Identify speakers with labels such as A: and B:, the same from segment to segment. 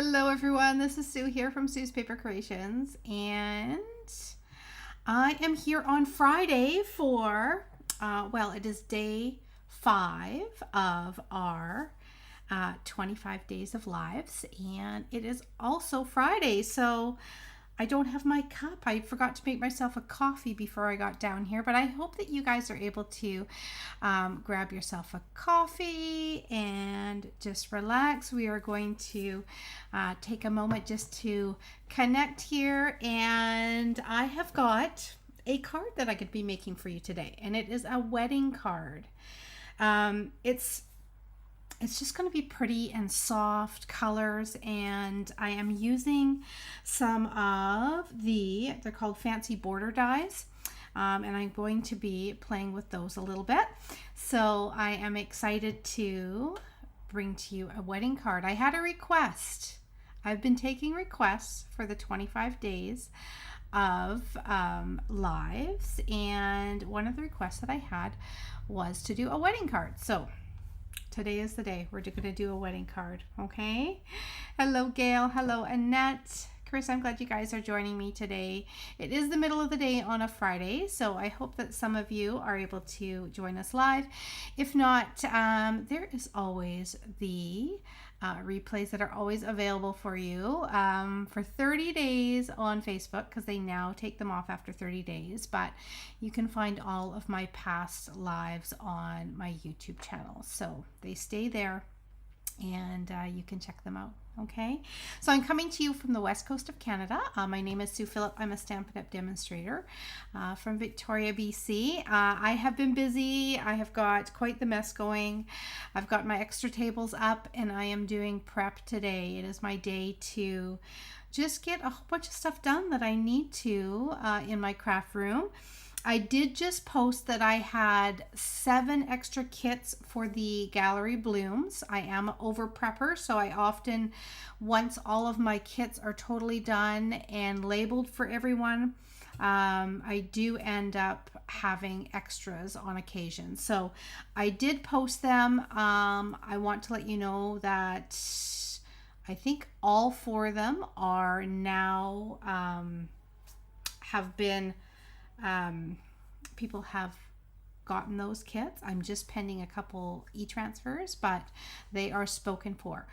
A: Hello everyone, this is Sue here from Sue's Paper Creations, and I am here on Friday for, it is day 5 of our 25 days of lives, and it is also Friday, so I don't have my cup. I forgot to make myself a coffee before I got down here, but I hope that you guys are able to grab yourself a coffee and just relax. We are going to take a moment just to connect here, and I have got a card that I could be making for you today, and it is a wedding card. It's just going to be pretty and soft colors, and I am using some of they're called fancy border dies, and I'm going to be playing with those a little bit. So I am excited to bring to you a wedding card. I had a request. I've been taking requests for the 25 days of lives, and one of the requests that I had was to do a wedding card. So today is the day we're going to do a wedding card, okay? Hello, Gail. Hello, Annette. Chris, I'm glad you guys are joining me today. It is the middle of the day on a Friday, so I hope that some of you are able to join us live. If not, there is always the replays that are always available for you for 30 days on Facebook, because they now take them off after 30 days, but you can find all of my past lives on my YouTube channel, so they stay there, and you can check them out. Okay, so I'm coming to you from the west coast of Canada. My name is Sue Phillip. I'm a Stampin' Up! Demonstrator from Victoria, BC. I have been busy. I have got quite the mess going. I've got my extra tables up, and I am doing prep today. It is my day to just get a whole bunch of stuff done that I need to in my craft room. I did just post that I had 7 extra kits for the gallery blooms. I am an over prepper, so I often, once all of my kits are totally done and labeled for everyone, I do end up having extras on occasion. So I did post them. I want to let you know that I think all 4 of them are now have been people have gotten those kits. I'm just pending a couple e-transfers, but they are spoken for.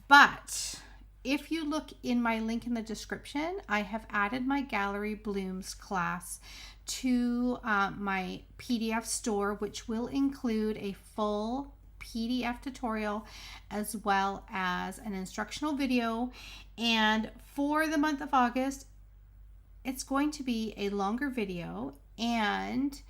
A: But if you look in my link in the description, I have added my Gallery Blooms class to my PDF store, which will include a full PDF tutorial as well as an instructional video. And for the month of August, it's going to be a longer video, and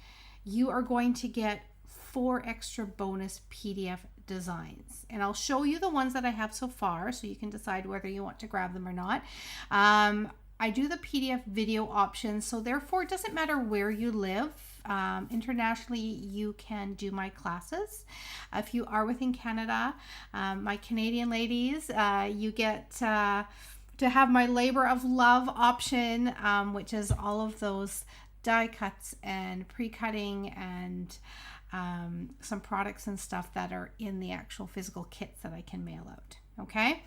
A: you are going to get 4 extra bonus PDF designs. And I'll show you the ones that I have so far, so you can decide whether you want to grab them or not. I do the PDF video option, so therefore it doesn't matter where you live. Internationally, you can do my classes. If you are within Canada, my Canadian ladies, you get to have my labor of love option, which is all of those die cuts and pre-cutting and some products and stuff that are in the actual physical kits that I can mail out. Okay,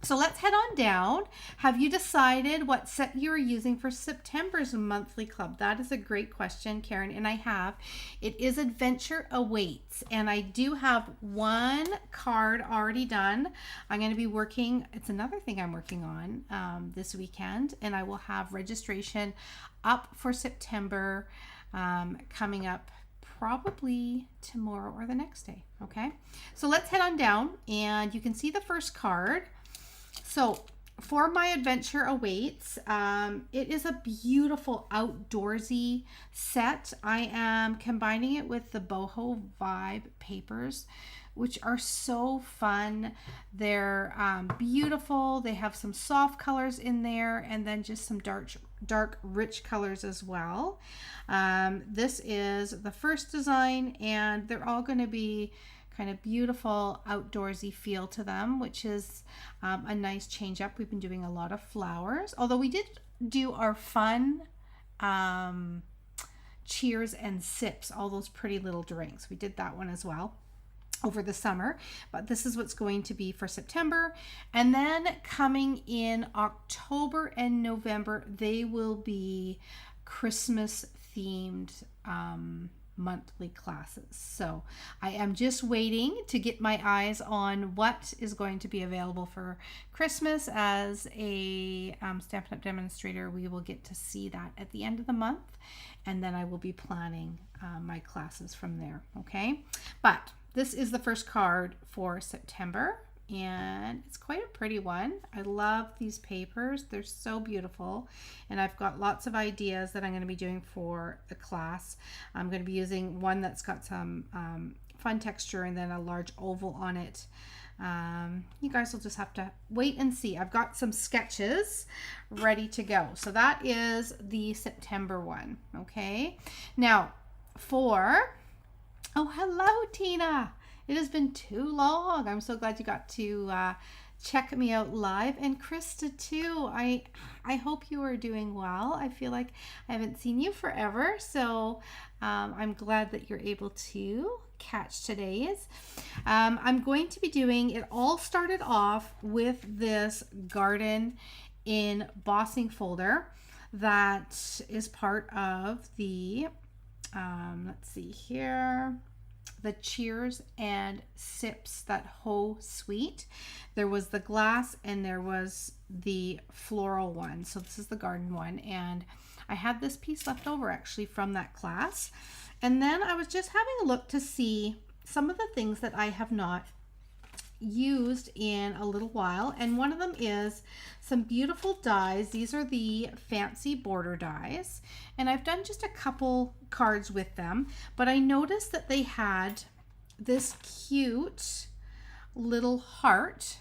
A: so let's head on down. Have you decided what set you're using for September's monthly club? That is a great question, Karen, and I have. It is Adventure Awaits, and I do have 1 card already done. I'm going to be working, it's another thing I'm working on this weekend, and I will have registration up for September coming up probably tomorrow or the next day. Okay, so let's head on down, and you can see the first card. So for my Adventure Awaits, it is a beautiful outdoorsy set. I am combining it with the Boho Vibe papers, which are so fun. They're beautiful. They have some soft colors in there, and then just some dark rich colors as well. This is the first design, and they're all going to be kind of beautiful outdoorsy feel to them, which is a nice change up. We've been doing a lot of flowers, although we did do our fun cheers and sips, all those pretty little drinks. We did that one as well. over the summer, but this is what's going to be for September. And then coming in October and November, they will be Christmas themed monthly classes. So I am just waiting to get my eyes on what is going to be available for Christmas. As a Stampin' Up! Demonstrator, we will get to see that at the end of the month, and then I will be planning my classes from there. Okay, but this is the first card for September, and it's quite a pretty one. I love these papers. They're so beautiful, and I've got lots of ideas that I'm going to be doing for the class. I'm going to be using one that's got some fun texture and then a large oval on it. You guys will just have to wait and see. I've got some sketches ready to go. So that is the September one. Okay, now oh, hello, Tina. It has been too long. I'm so glad you got to check me out live. And Krista, too. I hope you are doing well. I feel like I haven't seen you forever. So I'm glad that you're able to catch today's. I'm going to be doing, it all started off with this garden embossing folder that is part of the let's see here, the Cheers and Sips, that Ho Sweet. There was the glass and there was the floral one. So this is the garden one, and I had this piece left over actually from that class. And then I was just having a look to see some of the things that I have not used in a little while, and one of them is some beautiful dies. These are the fancy border dies, and I've done just a couple cards with them, but I noticed that they had this cute little heart,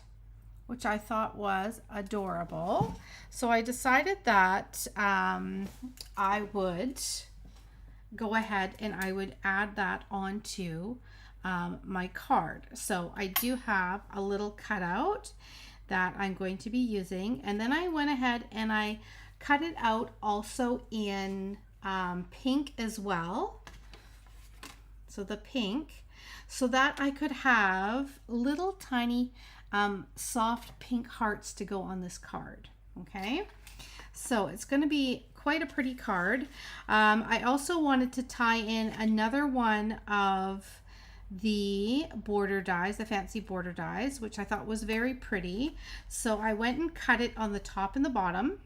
A: which I thought was adorable. So I decided that I would go ahead and I would add that onto my card. So I do have a little cutout that I'm going to be using, and then I went ahead and I cut it out also in pink as well. So the pink, so that I could have little tiny soft pink hearts to go on this card. Okay, so it's going to be quite a pretty card. I also wanted to tie in another one of the border dies, the fancy border dies, which I thought was very pretty. So I went and cut it on the top and the bottom.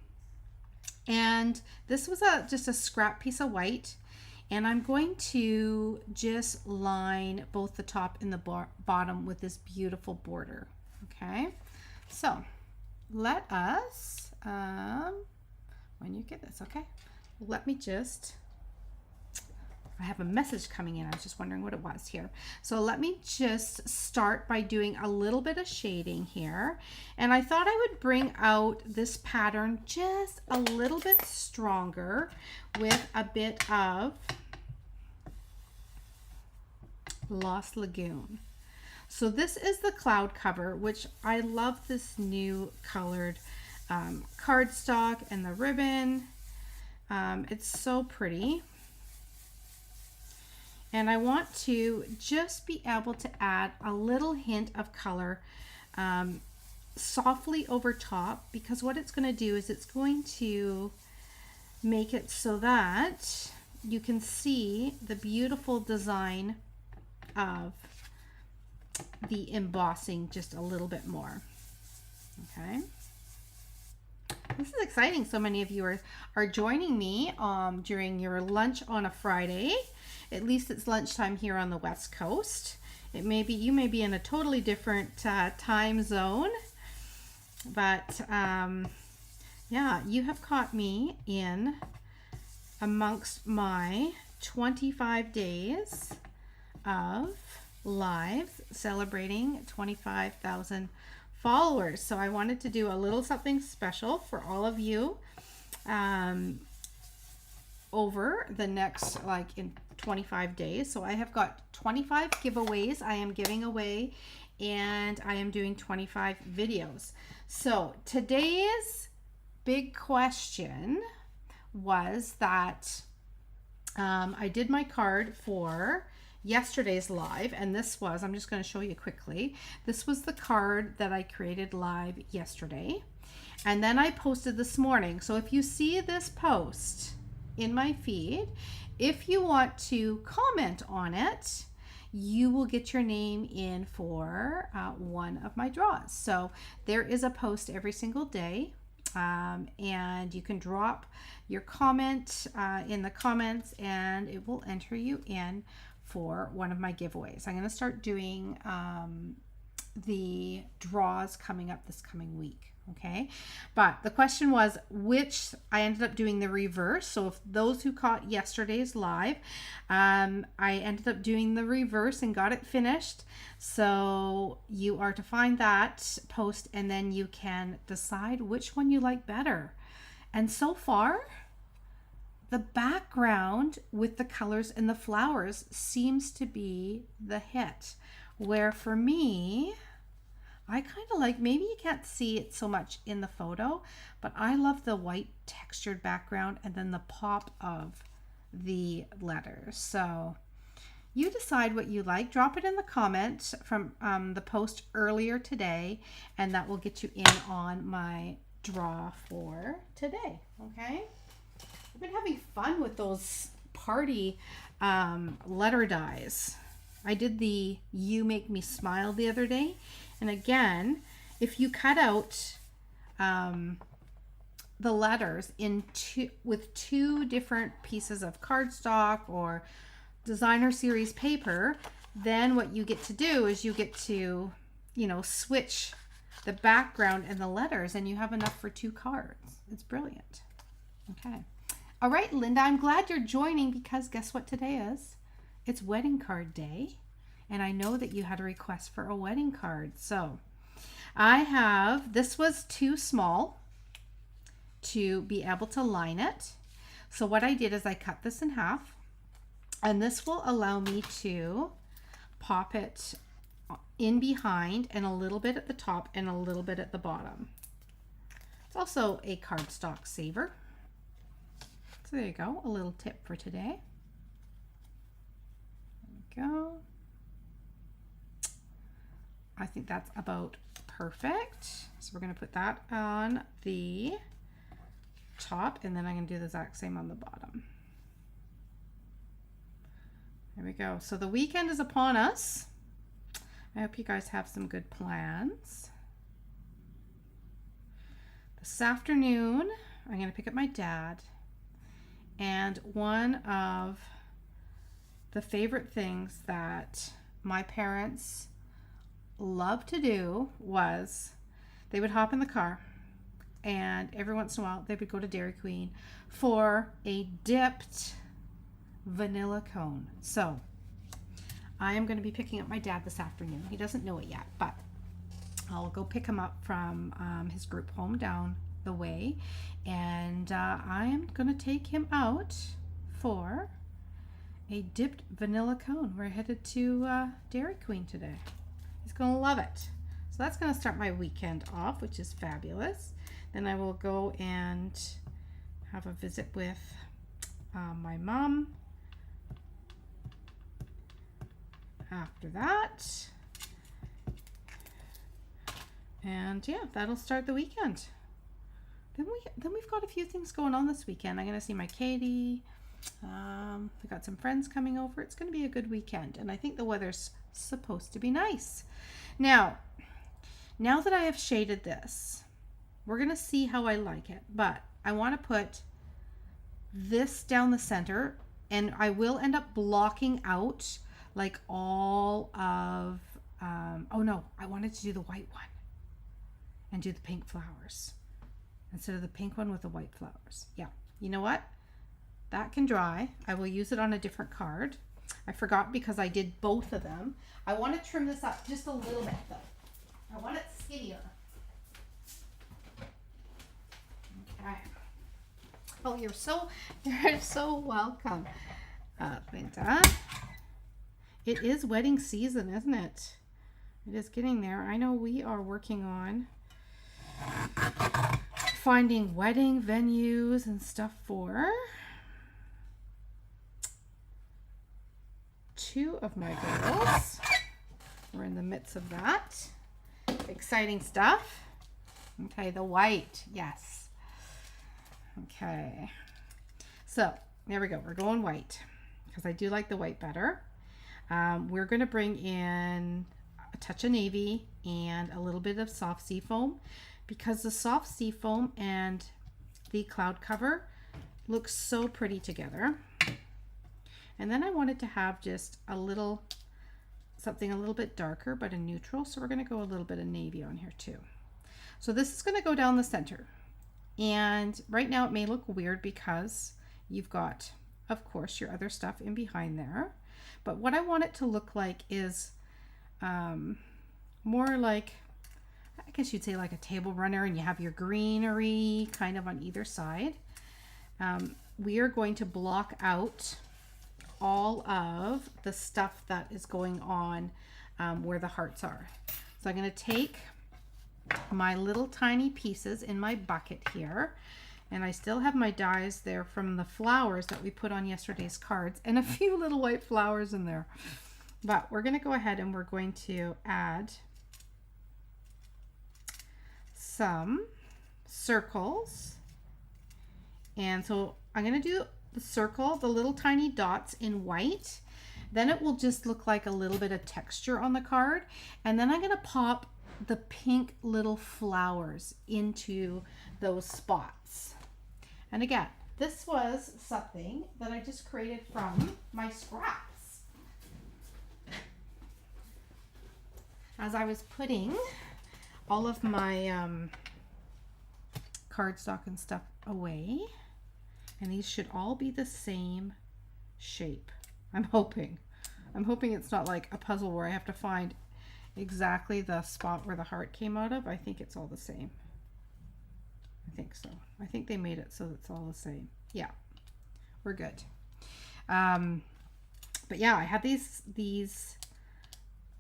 A: And this was just a scrap piece of white. And I'm going to just line both the top and the bottom with this beautiful border. Okay, so let us, when you get this, okay, let me just, I have a message coming in. I was just wondering what it was here. So let me just start by doing a little bit of shading here. And I thought I would bring out this pattern just a little bit stronger with a bit of Lost Lagoon. So this is the cloud cover, which I love this new colored cardstock and the ribbon. It's so pretty. And I want to just be able to add a little hint of color softly over top, because what it's going to do is it's going to make it so that you can see the beautiful design of the embossing just a little bit more. Okay. This is exciting. So many of you are joining me during your lunch on a Friday. At least it's lunchtime here on the West Coast. It may be, you may be in a totally different time zone, but yeah, you have caught me in amongst my 25 days of lives celebrating 25,000 followers. So I wanted to do a little something special for all of you over the next, like, in 25 days. So I have got 25 giveaways I am giving away, and I am doing 25 videos. So today's big question was that I did my card for yesterday's live, and this was, I'm just going to show you quickly. This was the card that I created live yesterday. And then I posted this morning. So if you see this post in my feed, if you want to comment on it, you will get your name in for one of my draws. So there is a post every single day, and you can drop your comment in the comments, and it will enter you in for one of my giveaways. I'm going to start doing the draws coming up this coming week. Okay, but the question was which, I ended up doing the reverse. So if those who caught yesterday's live, I ended up doing the reverse and got it finished. So you are to find that post, and then you can decide which one you like better. And so far, the background with the colors and the flowers seems to be the hit, where for me, I kind of like, maybe you can't see it so much in the photo, but I love the white textured background and then the pop of the letters. So you decide what you like. Drop it in the comments from the post earlier today, and that will get you in on my draw for today. Okay, I've been having fun with those party letter dies. I did the You Make Me Smile the other day. And again, if you cut out the letters with two different pieces of cardstock or designer series paper, then what you get to do is you get to, switch the background and the letters, and you have enough for 2 cards. It's brilliant. Okay. All right, Linda, I'm glad you're joining, because guess what today is? It's wedding card day. And I know that you had a request for a wedding card. So this was too small to be able to line it. So what I did is I cut this in half, and this will allow me to pop it in behind, and a little bit at the top and a little bit at the bottom. It's also a cardstock saver. So there you go, a little tip for today. There we go. I think that's about perfect. So we're going to put that on the top, and then I'm going to do the exact same on the bottom. There we go. So the weekend is upon us. I hope you guys have some good plans. This afternoon, I'm going to pick up my dad, and one of the favorite things that my parents love to do was they would hop in the car, and every once in a while they would go to Dairy Queen for a dipped vanilla cone. So I am going to be picking up my dad this afternoon. He doesn't know it yet, but I'll go pick him up from his group home down the way, and I am going to take him out for a dipped vanilla cone. We're headed to Dairy Queen today. He's going to love it. So that's going to start my weekend off, which is fabulous. Then I will go and have a visit with my mom after that. And yeah, that'll start the weekend. Then we've got a few things going on this weekend. I'm going to see my Katie. We got some friends coming over. It's going to be a good weekend, and I think the weather's supposed to be nice. Now that I have shaded this, we're going to see how I like it, but I want to put this down the center, and I will end up blocking out like all of oh no, I wanted to do the white one and do the pink flowers instead of the pink one with the white flowers. Yeah, you know what? That can dry. I will use it on a different card. I forgot because I did both of them. I want to trim this up just a little bit though. I want it skinnier. Okay. Oh, you're so welcome, Linda. It is wedding season, isn't it? It is getting there. I know we are working on finding wedding venues and stuff for 2 2 of my girls. We're in the midst of that. Exciting stuff. Okay, the white, yes. Okay, so there we go. We're going white because I do like the white better. We're going to bring in a touch of navy and a little bit of soft sea foam because the soft sea foam and the cloud cover looks so pretty together. And then I wanted to have just a little, something a little bit darker, but a neutral. So we're going to go a little bit of navy on here too. So this is going to go down the center. And right now it may look weird because you've got, of course, your other stuff in behind there. But what I want it to look like is more like, I guess you'd say like a table runner, and you have your greenery kind of on either side. We are going to block out all of the stuff that is going on where the hearts are. So I'm going to take my little tiny pieces in my bucket here, and I still have my dies there from the flowers that we put on yesterday's cards and a few little white flowers in there. But we're going to go ahead and we're going to add some circles. And so I'm going to do the circle, the little tiny dots in white. Then it will just look like a little bit of texture on the card. And then I'm going to pop the pink little flowers into those spots. And again, this was something that I just created from my scraps. As I was putting all of my cardstock and stuff away, and these should all be the same shape. I'm hoping it's not like a puzzle where I have to find exactly the spot where the heart came out of. I think it's all the same. I think so. I think they made it so it's all the same. Yeah, we're good. But yeah, I had these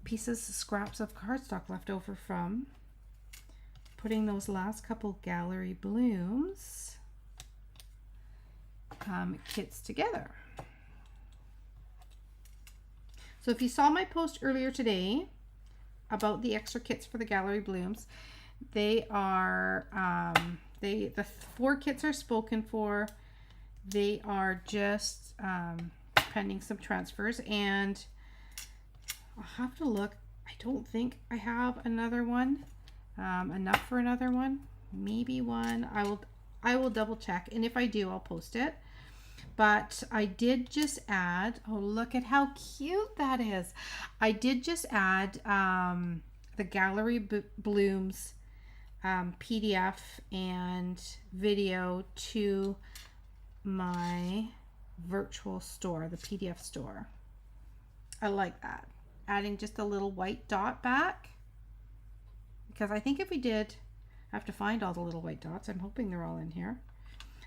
A: pieces, scraps of cardstock left over from putting those last couple Gallery Blooms kits together. So if you saw my post earlier today about the extra kits for the Gallery Blooms, they are the 4 kits are spoken for. They are just pending some transfers, and I'll have to look. I don't think I have another one, enough for another one, maybe one. I will double check, and if I do, I'll post it. But I did just add, oh, look at how cute that is. I did just add the Gallery Blooms PDF and video to my virtual store, the PDF store. I like that. Adding just a little white dot back, because I think if we did, I have to find all the little white dots. I'm hoping they're all in here.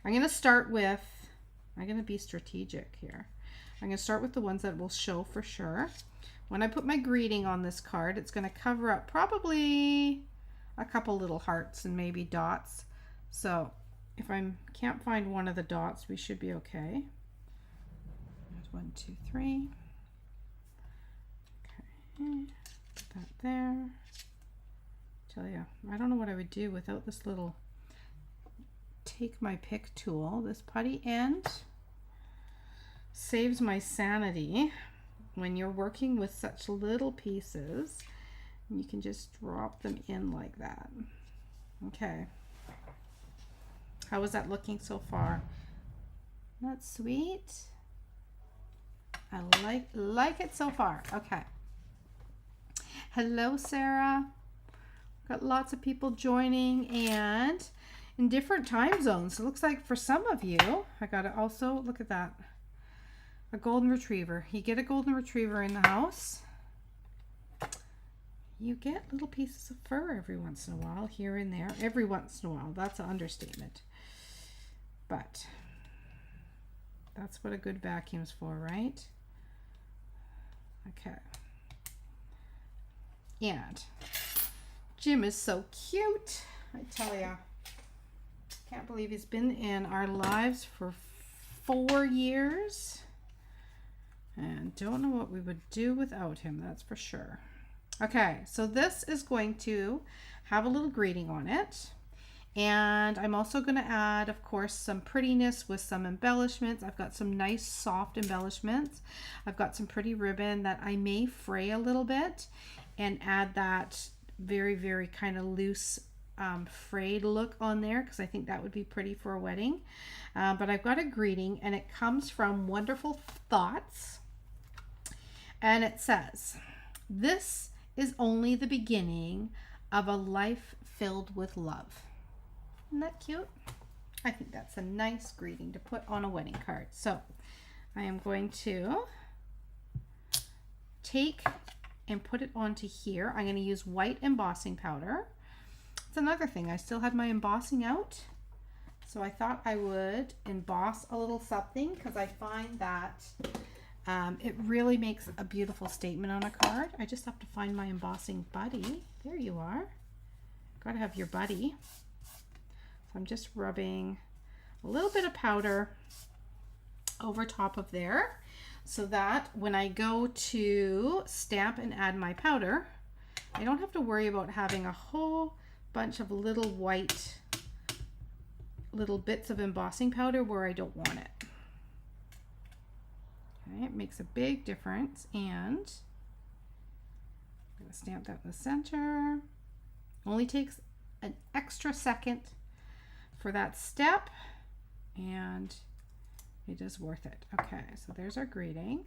A: I'm going to start with, I'm going to be strategic here. I'm going to start with the ones that will show for sure. When I put my greeting on this card, it's going to cover up probably a couple little hearts and maybe dots. So if I can't find one of the dots, we should be okay. There's 1, 2, 3. Okay, put that there. Tell you, I don't know what I would do without this little take my pick tool. This putty end saves my sanity when you're working with such little pieces. You can just drop them in like that. Okay. How is that looking so far? That's sweet. I like it so far. Okay. Hello, Sarah. Got lots of people joining and in different time zones. It looks like for some of you, I got to also look at that. A golden retriever. You get a golden retriever in the house, you get little pieces of fur every once in a while, here and there. Every once in a while. That's an understatement. But that's what a good vacuum's for, right? Okay. And Jim is so cute. I tell ya. Can't believe he's been in our lives for 4 years. And don't know what we would do without him, that's for sure. Okay, so this is going to have a little greeting on it. And I'm also going to add, of course, some prettiness with some embellishments. I've got some nice soft embellishments. I've got some pretty ribbon that I may fray a little bit and add that very, very kind of loose frayed look on there, because I think that would be pretty for a wedding. But I've got a greeting, and it comes from Wonderful Thoughts. And it says, "This is only the beginning of a life filled with love." Isn't that cute? I think that's a nice greeting to put on a wedding card. So I am going to take and put it onto here. I'm going to use white embossing powder. It's another thing. I still had my embossing out, so I thought I would emboss a little something, because I find that it really makes a beautiful statement on a card. I just have to find my embossing buddy. There you are. Got to have your buddy. So I'm just rubbing a little bit of powder over top of there, so that when I go to stamp and add my powder, I don't have to worry about having a whole bunch of little white little bits of embossing powder where I don't want it. Okay, it makes a big difference, and I'm going to stamp that in the center. Only takes an extra second for that step, and it is worth it. Okay, so there's our greeting.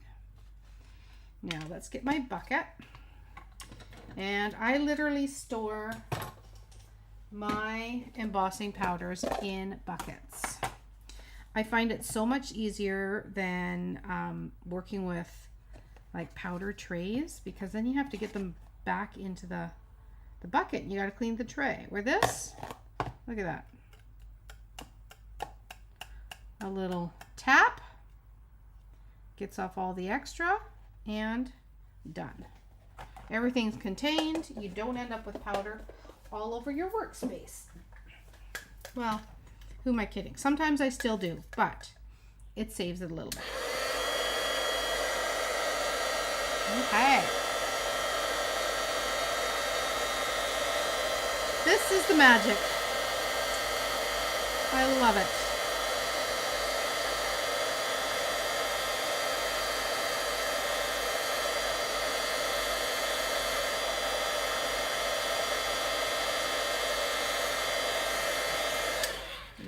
A: Now let's get my bucket, and I literally store my embossing powders in buckets. I find it so much easier than working with like powder trays, because then you have to get them back into the bucket and you got to clean the tray. Where this, look at that. A little tap, gets off all the extra, and done. Everything's contained. You don't end up with powder all over your workspace. Well, who am I kidding? Sometimes I still do, but it saves it a little bit. Okay. This is the magic. I love it.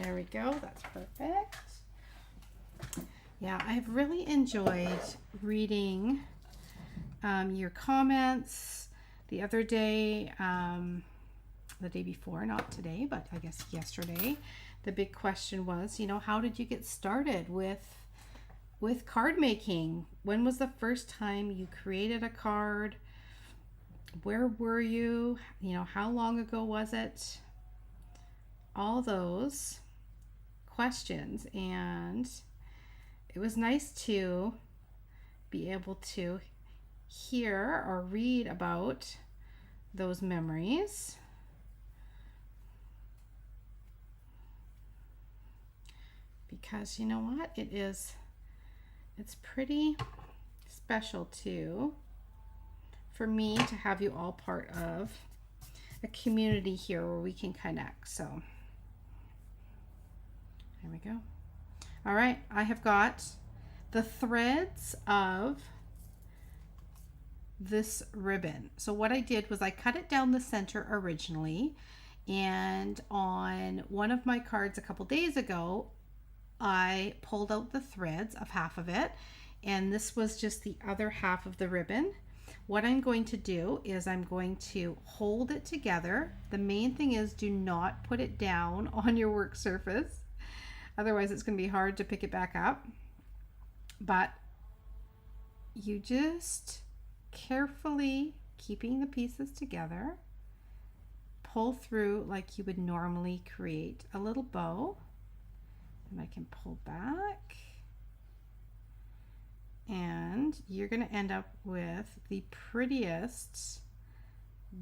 A: There we go, that's perfect. Yeah, I've really enjoyed reading your comments the other day, the day before, not today, but I guess yesterday. The big question was, you know, how did you get started with card making? When was the first time you created a card? Where were you? You know, how long ago was it? All those questions, and it was nice to be able to hear or read about those memories. Because you know what, it's pretty special too for me to have you all part of a community here where we can connect. So there we go. All right, I have got the threads of this ribbon. So what I did was I cut it down the center originally, and on one of my cards a couple days ago, I pulled out the threads of half of it, and this was just the other half of the ribbon. What I'm going to do is I'm going to hold it together. The main thing is, do not put it down on your work surface. Otherwise it's going to be hard to pick it back up. But you just carefully, keeping the pieces together, pull through like you would normally create a little bow. And I can pull back. And you're going to end up with the prettiest,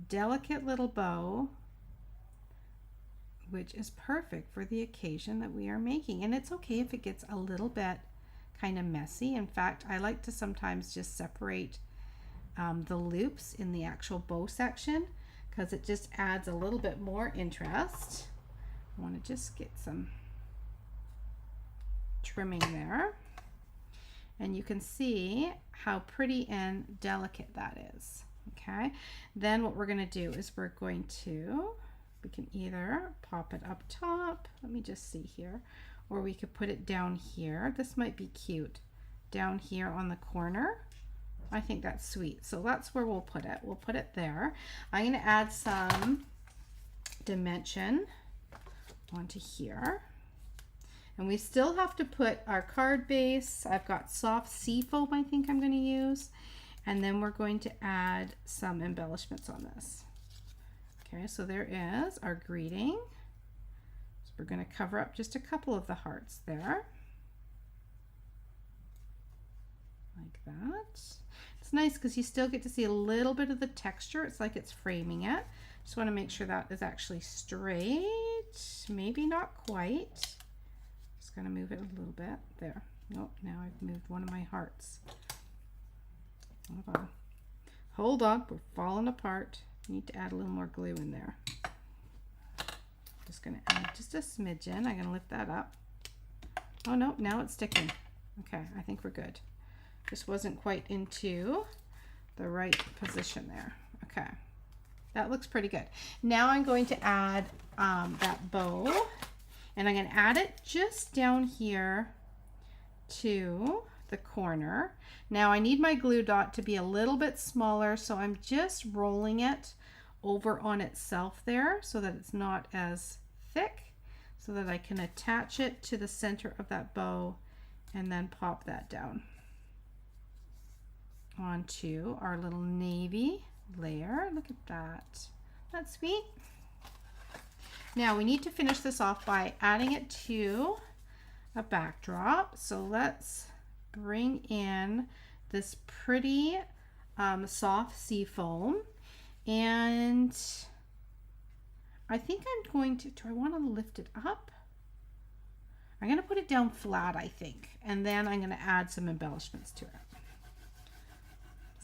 A: delicate little bow, which is perfect for the occasion that we are making. And it's okay if it gets a little bit kind of messy. In fact, I like to sometimes just separate the loops in the actual bow section because it just adds a little bit more interest. I want to just get some trimming there. And you can see how pretty and delicate that is. Okay, then what we're going to do is we can either pop it up top, let me just see here, or we could put it down here. This might be cute down here on the corner. I think that's sweet, so that's where we'll put it. We'll put it there. I'm going to add some dimension onto here. And we still have to put our card base. I've got soft sea foam I think I'm going to use. And then we're going to add some embellishments on this. Okay, so there is our greeting. So we're going to cover up just a couple of the hearts there. Like that. It's nice because you still get to see a little bit of the texture. It's like it's framing it. Just want to make sure that is actually straight. Maybe not quite. Going to move it a little bit there. Nope, now I've moved one of my hearts. Hold on, we're falling apart. Need to add a little more glue in there. Just going to add just a smidgen. I'm going to lift that up. Oh no, now it's sticking. Okay, I think we're good. Just wasn't quite into the right position there. Okay, that looks pretty good. Now I'm going to add that bow. And I'm going to add it just down here to the corner. Now I need my glue dot to be a little bit smaller, so I'm just rolling it over on itself there so that it's not as thick, so that I can attach it to the center of that bow and then pop that down onto our little navy layer. Look at that. That's sweet. Now we need to finish this off by adding it to a backdrop. So let's bring in this pretty soft sea foam. And I think I'm going to, do I want to lift it up? I'm going to put it down flat, I think. And then I'm going to add some embellishments to it.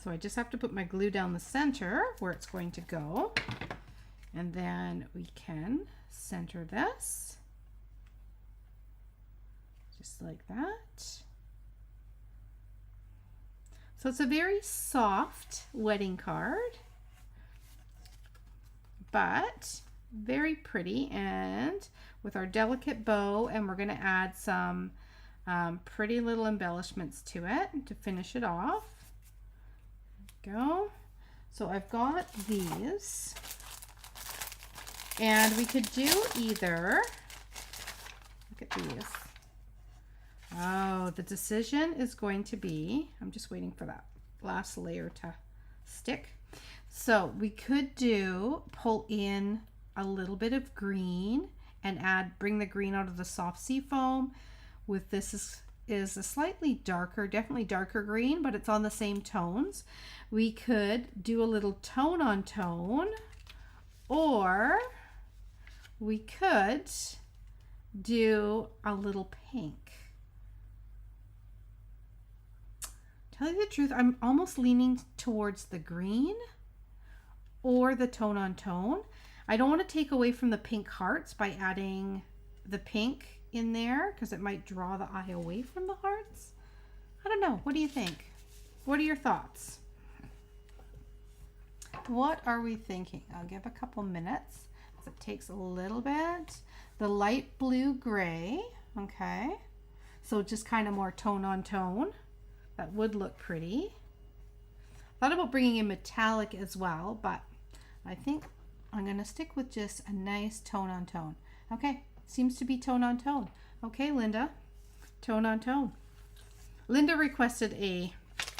A: So I just have to put my glue down the center where it's going to go. And then we can center this just like that. So it's a very soft wedding card, but very pretty, and with our delicate bow, and we're going to add some pretty little embellishments to it to finish it off. There we go. So I've got these. And we could do either, look at these. Oh, the decision is going to be, I'm just waiting for that last layer to stick. So we could pull in a little bit of green and bring the green out of the soft sea foam. With this is a slightly darker, definitely darker green, but it's on the same tones. We could do a little tone on tone, or we could do a little pink. Tell you the truth, I'm almost leaning towards the green or the tone on tone. I don't want to take away from the pink hearts by adding the pink in there because it might draw the eye away from the hearts. I don't know. What do you think? What are your thoughts? What are we thinking? I'll give a couple minutes. It takes a little bit. The light blue gray, okay, so just kind of more tone on tone. That would look pretty. Thought about bringing in metallic as well, but I think I'm gonna stick with just a nice tone on tone. Okay, seems to be tone on tone. Okay, Linda, tone on tone. Linda requested a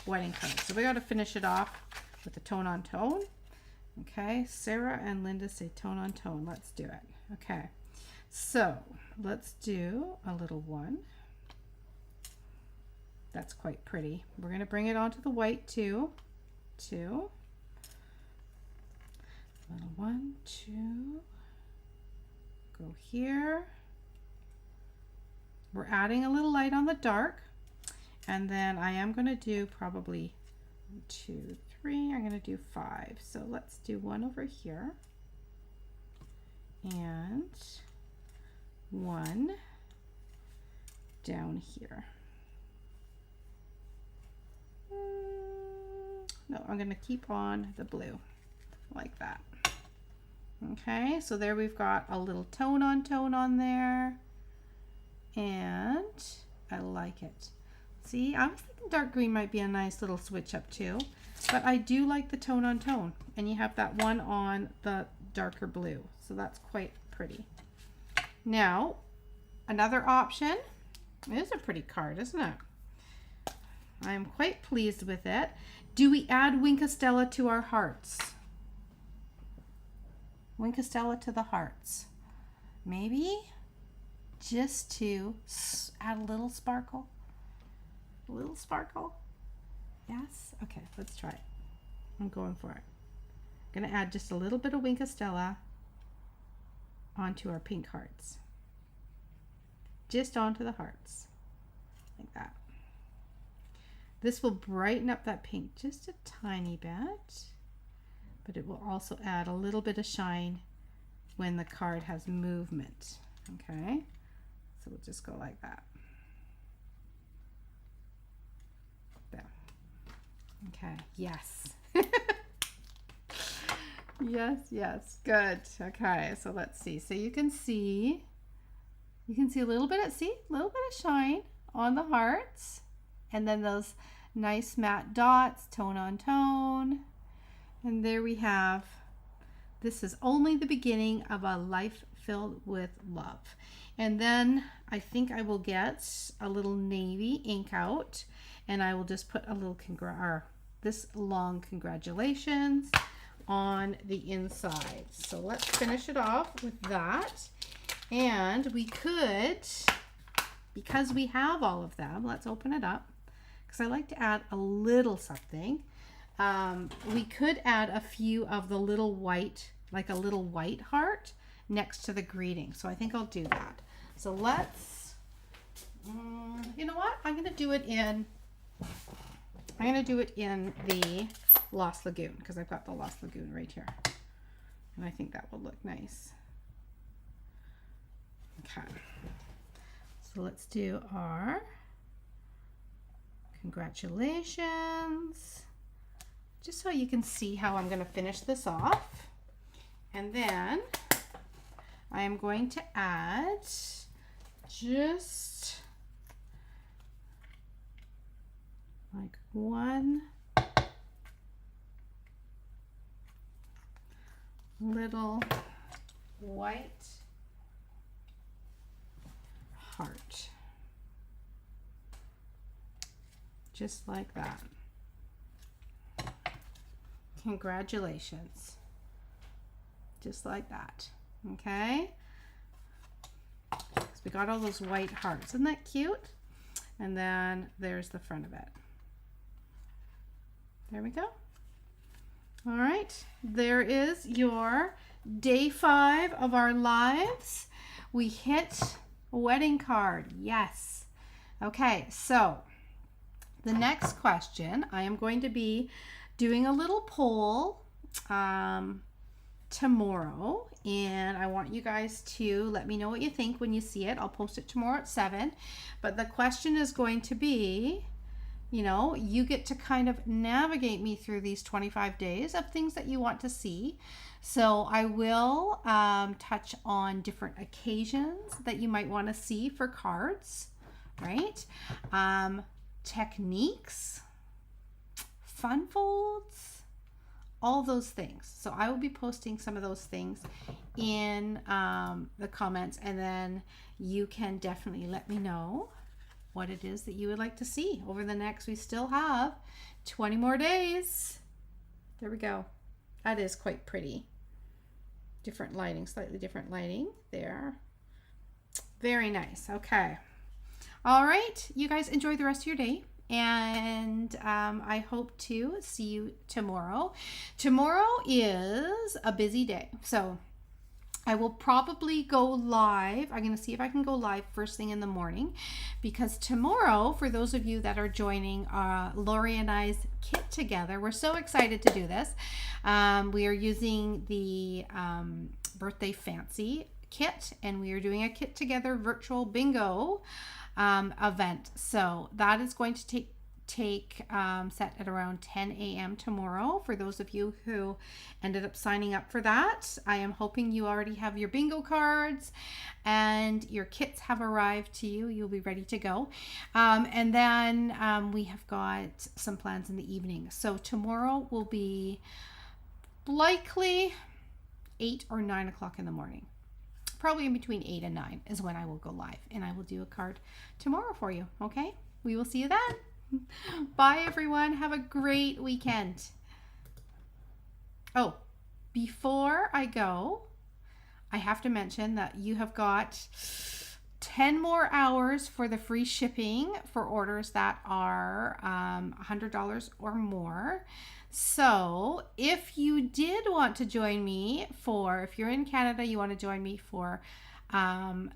A: wedding card, so we got to finish it off with the tone on tone. Okay, Sarah and Linda say tone on tone. Let's do it. Okay, so let's do a little one. That's quite pretty. We're going to bring it onto the white too. Two. Little 1, 2. Go here. We're adding a little light on the dark. And then I am going to do probably 1, 2, 3. I'm going to do 5. So let's do one over here. And one down here. No, I'm going to keep on the blue like that. Okay, so there we've got a little tone on there. And I like it. See, I was thinking dark green might be a nice little switch up too. But I do like the tone on tone. And you have that one on the darker blue. So that's quite pretty. Now, another option. It is a pretty card, isn't it? I am quite pleased with it. Do we add Wink of Stella to our hearts? Wink of Stella to the hearts. Maybe just to add a little sparkle. A little sparkle. Yes? Okay, let's try it. I'm going for it. I'm going to add just a little bit of Wink of Stella onto our pink hearts. Just onto the hearts. Like that. This will brighten up that pink just a tiny bit, but it will also add a little bit of shine when the card has movement. Okay, so we'll just go like that. There. Okay, yes. Yes, good. Okay, so let's see. So you can see a little bit of, a little bit of shine on the hearts. And then those nice matte dots, tone on tone. And there we have, this is only the beginning of a life filled with love. And then I think I will get a little navy ink out and I will just put a little this long congratulations on the inside. So let's finish it off with that. And we could, because we have all of them, let's open it up. Because I like to add a little something. We could add a few of the little white, like a little white heart next to the greeting. So I think I'll do that. So let's, you know what? I'm going to do it in the Lost Lagoon because I've got the Lost Lagoon right here. And I think that will look nice. Okay. So let's do our congratulations, just so you can see how I'm going to finish this off. And then I am going to add just like one little white heart. Just like that. Congratulations. Just like that. Okay? So we got all those white hearts. Isn't that cute? And then there's the front of it. There we go. All right. There is your day 5 of our lives. We hit a wedding card. Yes. Okay, so the next question, I am going to be doing a little poll tomorrow, and I want you guys to let me know what you think when you see it. I'll post it tomorrow at 7, but the question is going to be, you know, you get to kind of navigate me through these 25 days of things that you want to see. So I will touch on different occasions that you might want to see for cards, right? Techniques, fun folds, all those things. So I will be posting some of those things in the comments, and then you can definitely let me know what it is that you would like to see over the next, we still have 20 more days. There we go. That is quite pretty. Different lighting, slightly different lighting there. Very nice. Okay. All right, you guys enjoy the rest of your day, and I hope to see you tomorrow. Tomorrow is a busy day, so I will probably go live. I'm going to see if I can go live first thing in the morning, because tomorrow, for those of you that are joining Lori and I's kit together, we're so excited to do this. We are using the Birthday Fancy kit, and we are doing a kit together virtual bingo event. So that is going to take set at around 10 a.m. tomorrow. For those of you who ended up signing up for that, I am hoping you already have your bingo cards and your kits have arrived to you. You'll be ready to go. And then we have got some plans in the evening. So tomorrow will be likely 8 or 9 o'clock in the morning. Probably in between 8 and 9 is when I will go live, and I will do a card tomorrow for you. Okay, we will see you then. Bye everyone, have a great weekend. Oh, before I go, I have to mention that you have got 10 more hours for the free shipping for orders that are $100 or more. So if you did want to join me if you're in Canada, you want to join me for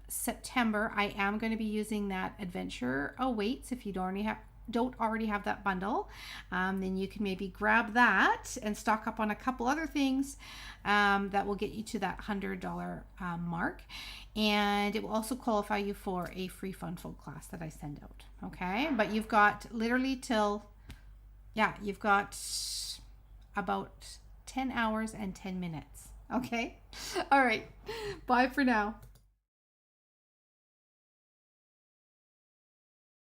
A: September, I am going to be using that Adventure Awaits. If you don't already have that bundle, then you can maybe grab that and stock up on a couple other things that will get you to that $100 mark, and it will also qualify you for a free Fun Fold class that I send out. Okay, but you've got literally you've got about 10 hours and 10 minutes. Okay, all right, bye for now.